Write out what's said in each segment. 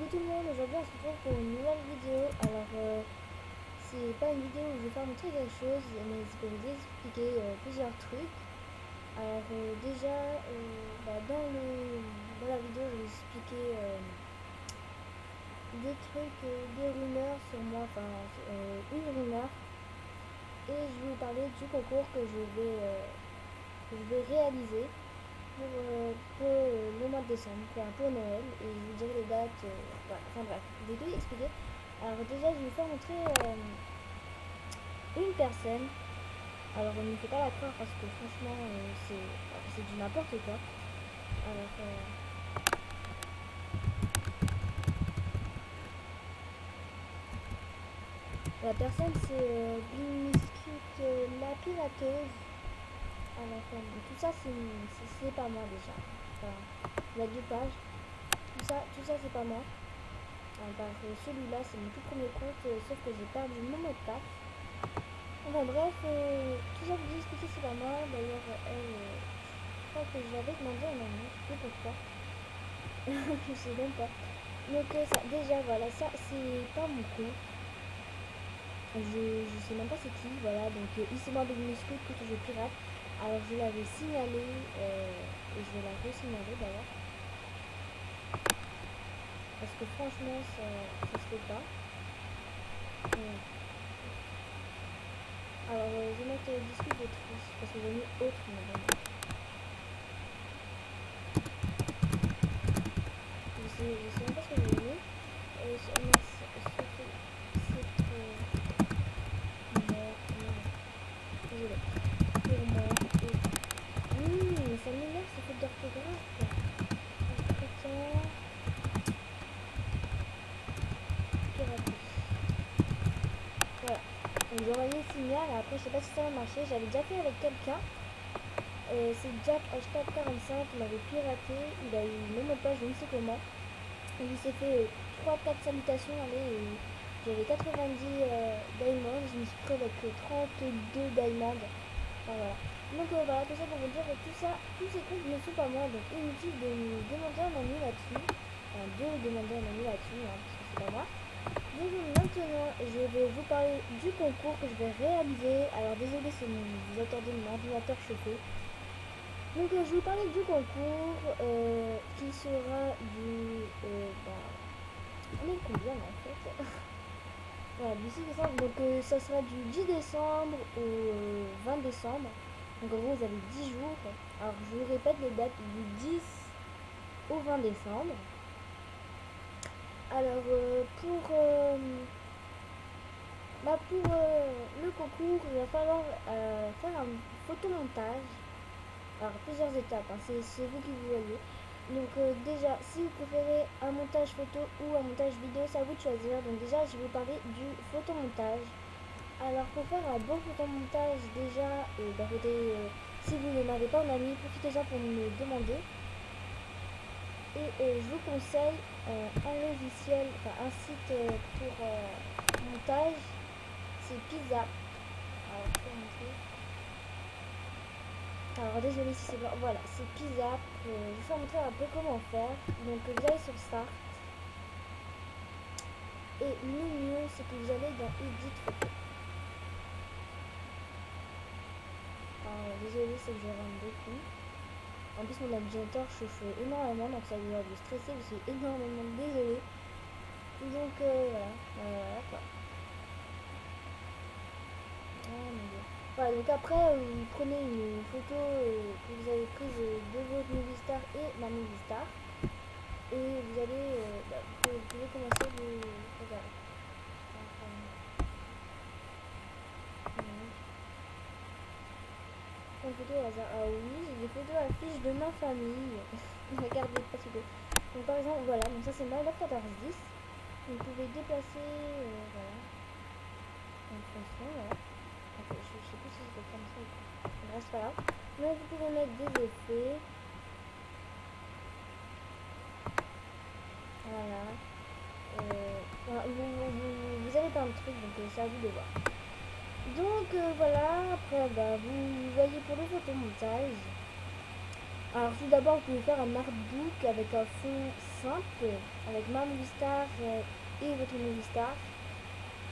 tout le monde, aujourd'hui on se retrouve pour une nouvelle vidéo. Alors c'est pas une vidéo où je vais faire montrer quelque chose, mais c'est pour vous expliquer plusieurs trucs. Alors déjà dans la vidéo je vais expliquer des trucs, des rumeurs sur moi, enfin une rumeur. Et je vais vous parler du concours que je vais réaliser pour le mois de décembre, pour Noël, et je vous dirai les dates, voilà. Enfin bref, je vais tout expliquer. Alors déjà, je vais vous faire montrer une personne. Alors ne me fait pas la croire parce que franchement, c'est du n'importe quoi. Alors, la personne c'est Biscuit la pirateuse. Alors, tout ça, c'est pas moi déjà. Enfin, il y a 2 pages. Tout ça c'est pas moi. Celui-là c'est mon tout premier compte, sauf que j'ai perdu mon mot de passe. Enfin bref, tout ça pour vous expliquer c'est pas moi. D'ailleurs elle, je crois que je l'avais demandé à ma mère, je sais pas pourquoi. Je sais même pas. Donc ça, déjà voilà, ça c'est pas mon compte. Je sais même pas c'est qui, voilà. Donc il s'est demandé de m'excuser que je pirate. Alors je l'avais signalé, et je vais la re-signaler d'ailleurs. Parce que franchement ça se fait pas. Alors je vais mettre disque de triche parce que j'ai mis autre normalement. Je sais même pas ce que j'ai mis. Désolé. Pour moi. Mais ça m'énerve ces fautes d'orthographe. Entretien. Piraterie. Voilà. Donc j'ai envoyé le signal. Après je sais pas si ça va marcher. J'avais déjà fait avec quelqu'un. C'est Jack hashtag 45 qui m'avait piraté. Il a eu le mot de passe, je ne sais comment. Il s'est fait 3-4 salutations. Allez, j'avais 90 diamonds. Je me suis pris avec 32 diamonds. Enfin, voilà. Donc voilà, tout ça pour vous dire que tous ces comptes ne sont pas moi. Donc inutile de me demander un ami là-dessus. Enfin, de demander un ami là-dessus, hein, parce que c'est pas moi. Donc maintenant, je vais vous parler du concours que je vais réaliser. Alors désolé si vous attendez mon ordinateur chauffé. Donc je vais vous parler du concours qui sera du... on est combien là, en fait? Voilà, du 6 décembre. Donc ça sera du 10 décembre au 20 décembre. Donc en gros vous avez 10 jours. Alors je vous répète les dates du 10 au 20 décembre. Alors pour le concours, il va falloir faire un photomontage. Alors plusieurs étapes, hein, c'est vous qui vous voyez. Donc déjà, si vous préférez un montage photo ou un montage vidéo, c'est à vous de choisir. Donc déjà, je vais vous parler du photomontage. Alors pour faire un bon photomontage, déjà, si vous n'avez pas un ami, profitez-en pour me demander. Et je vous conseille un logiciel, enfin un site pour montage, c'est Pizza. Alors je vais vous montrer. Alors désolé si c'est pas... Voilà, c'est Pizza. Je vais vous montrer un peu comment faire. Donc vous allez sur Start. Et le mieux, c'est que vous allez dans Edit Photo. Alors désolé, c'est que je rentre beaucoup. En plus mon ordinateur chauffe énormément, donc ça va vous stresser, je suis énormément désolée. Donc voilà quoi. Oh mon dieu. Voilà, donc après vous prenez une photo que vous avez prise de votre Movistar et ma Movistar. Et vous allez, vous pouvez commencer de regarder. Une photo au hasard. Ah oui, j'ai des photos affiches de ma famille. Regardez pas ce que. Donc par exemple, voilà, donc ça c'est ma 1410. Vous pouvez déplacer, voilà. Donc franchement, voilà. Donc, je sais plus si c'était comme ça ou pas. Bref, c'est pas grave. Mais vous pouvez mettre des effets. Voilà. Vous avez plein de trucs, donc c'est à vous de voir. Donc voilà, après vous voyez pour le photomontage. Alors tout d'abord vous pouvez faire un artbook avec un fond simple avec ma movie star et votre movie star.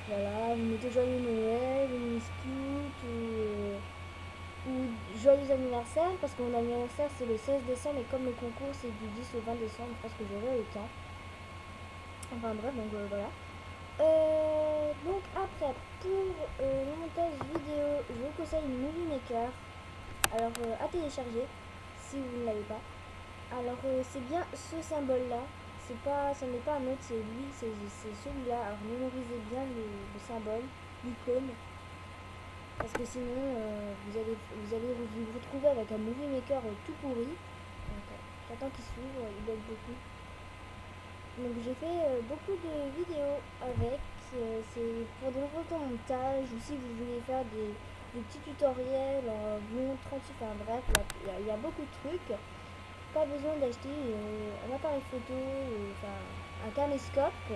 Voilà, vous mettez joyeux Noël, une scout ou joyeux anniversaire, parce que mon anniversaire c'est le 16 décembre et comme le concours c'est du 10 au 20 décembre, je pense que j'aurai le temps. Enfin bref, donc voilà. Donc après, pour le montage vidéo, je vous conseille une Movie Maker. Alors à télécharger si vous ne l'avez pas. Alors c'est bien ce symbole là, c'est pas, ce n'est pas un autre, c'est lui, c'est celui-là. Alors mémorisez bien le symbole, l'icône, parce que sinon vous allez vous retrouver avec un Movie Maker tout pourri. J'attends qu'il s'ouvre, il bug beaucoup. Donc j'ai fait beaucoup de vidéos avec, c'est pour des photomontages ou si vous voulez faire des petits tutoriels en vous montrant, enfin bref, il y a beaucoup de trucs. Pas besoin d'acheter un appareil photo, enfin un caméscope.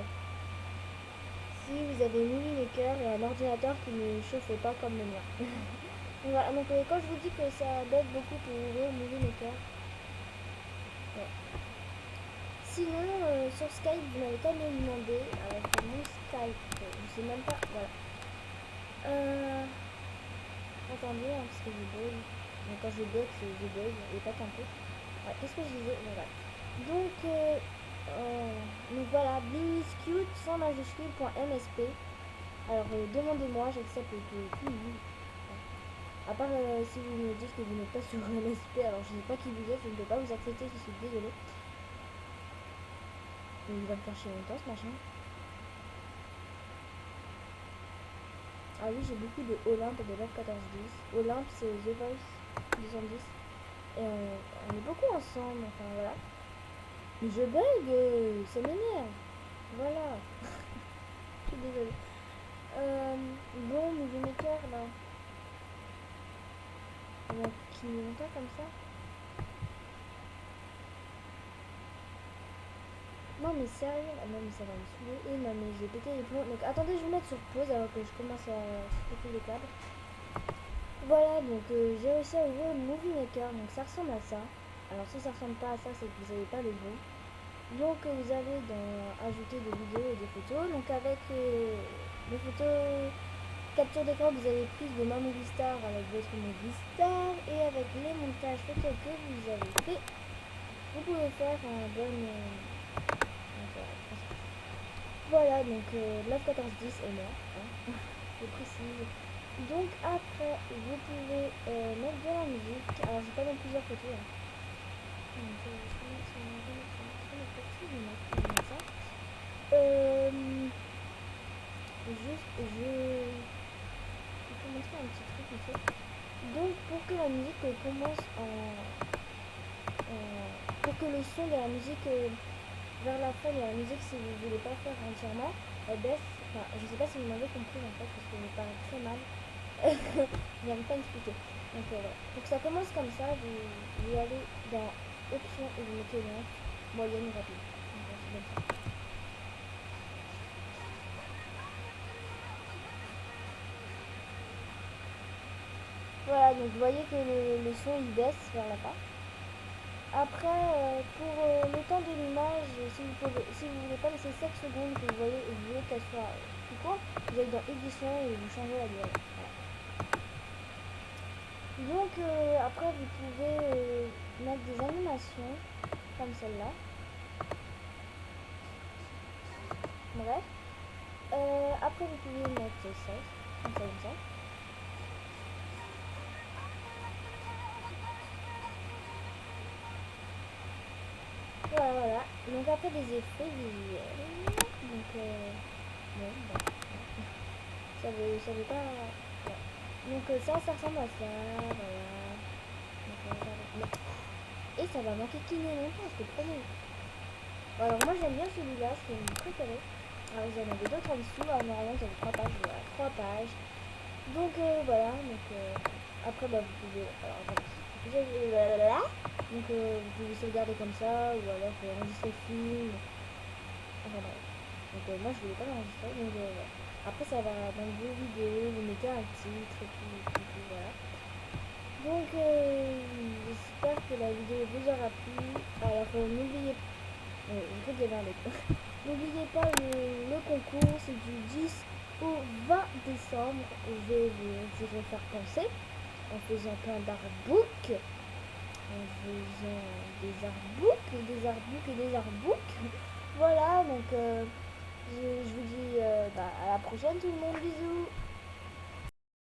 Si vous avez une Movie Maker et un ordinateur qui ne chauffe pas comme le mien. Donc voilà, donc quand je vous dis que ça bug beaucoup pour ouvrir Movie Maker. Ouais. Sinon, sur Skype, vous m'avez quand même demandé, alors mon Skype, je sais même pas, voilà. Attendez, hein, parce que je bug. Donc quand je bug, je bug, et pas qu'un peu. Ouais, qu'est-ce que je disais? Voilà. Donc voilà, Blingiscute sans majuscule .msp. Alors demandez-moi, j'accepte tout le monde. À part si vous me dites que vous n'êtes pas sur MSP, alors je ne sais pas qui vous êtes, je ne peux pas vous accepter, je suis désolée. Il va me faire chier longtemps ce machin. Ah oui, j'ai beaucoup de Olympe et de Love 1410. Olympe c'est The Voice 210. Et on est beaucoup ensemble, enfin voilà. Mais je bug, ça m'énerve. Voilà. Je suis désolée. Bon, Movie Maker là. Il y a qui met longtemps comme ça. Non mais sérieux, ah non mais ça va me saouler. Et non mais j'ai pété les plombs. Donc attendez, je vais mettre sur pause alors que je commence à péter les câbles. Voilà, donc j'ai réussi à ouvrir le Movie Maker, donc ça ressemble à ça. Alors si ça ressemble pas à ça, c'est que vous n'avez pas le bon. Donc vous allez ajouter des vidéos et des photos. Donc avec les photos capture d'écran que vous avez prises de ma Movie Star avec votre Movie Star et avec les montages photos que vous avez fait, vous pouvez faire un bon... voilà, donc Love 1410 et moi, hein, je précise. Donc après, vous pouvez mettre de la musique. Alors j'ai pas mis plusieurs photos. Hein. Juste, il faut montrer un petit truc ici. Donc pour que la musique commence pour que le son de la musique vers la fin de la musique, si vous voulez pas faire entièrement, elle baisse. Enfin, je sais pas si vous m'avez compris en fait, parce que je me parle très mal. J'arrive pas à expliquer. Donc voilà. Pour que ça commence comme ça, vous allez dans options et vous mettez lente, moyenne ou rapide. Donc, voilà, donc vous voyez que le son il baisse vers la fin. Après, pour le temps de l'image, si vous voulez pas laisser 7 secondes, que vous voulez qu'elle soit plus courte, vous allez dans édition et vous changez la durée. Voilà. Donc après, vous pouvez mettre des animations comme celle-là. Bref. Après, vous pouvez mettre 16, comme ça. Voilà. Donc après des effets visuels. Donc bon, ça veut pas. Ouais. Donc ça ressemble à ça. Voilà. Donc, et ça va manquer kiné longtemps, c'est trop bien. Bon, alors moi j'aime bien celui-là, c'est mon préféré. Alors vous en avez d'autres en dessous. Alors normalement vous avez 3 pages. Voilà, 3 pages. Donc voilà. Donc après bah vous pouvez. Alors attendez. Donc vous pouvez sauvegarder comme ça, ou alors enregistrer le film. Enfin bref. Donc moi je voulais pas l'enregistrer, donc voilà. Après ça va dans vos vidéos, vous mettez un titre et tout, voilà. Donc j'espère que la vidéo vous aura plu. Alors n'oubliez J'ai cru qu'il y avait un autre. N'oubliez pas le concours, c'est du 10 au 20 décembre. Je vais faire penser en faisant plein d'artbooks, en faisant des artbooks et des artbooks. Voilà, donc je vous dis à la prochaine tout le monde, bisous.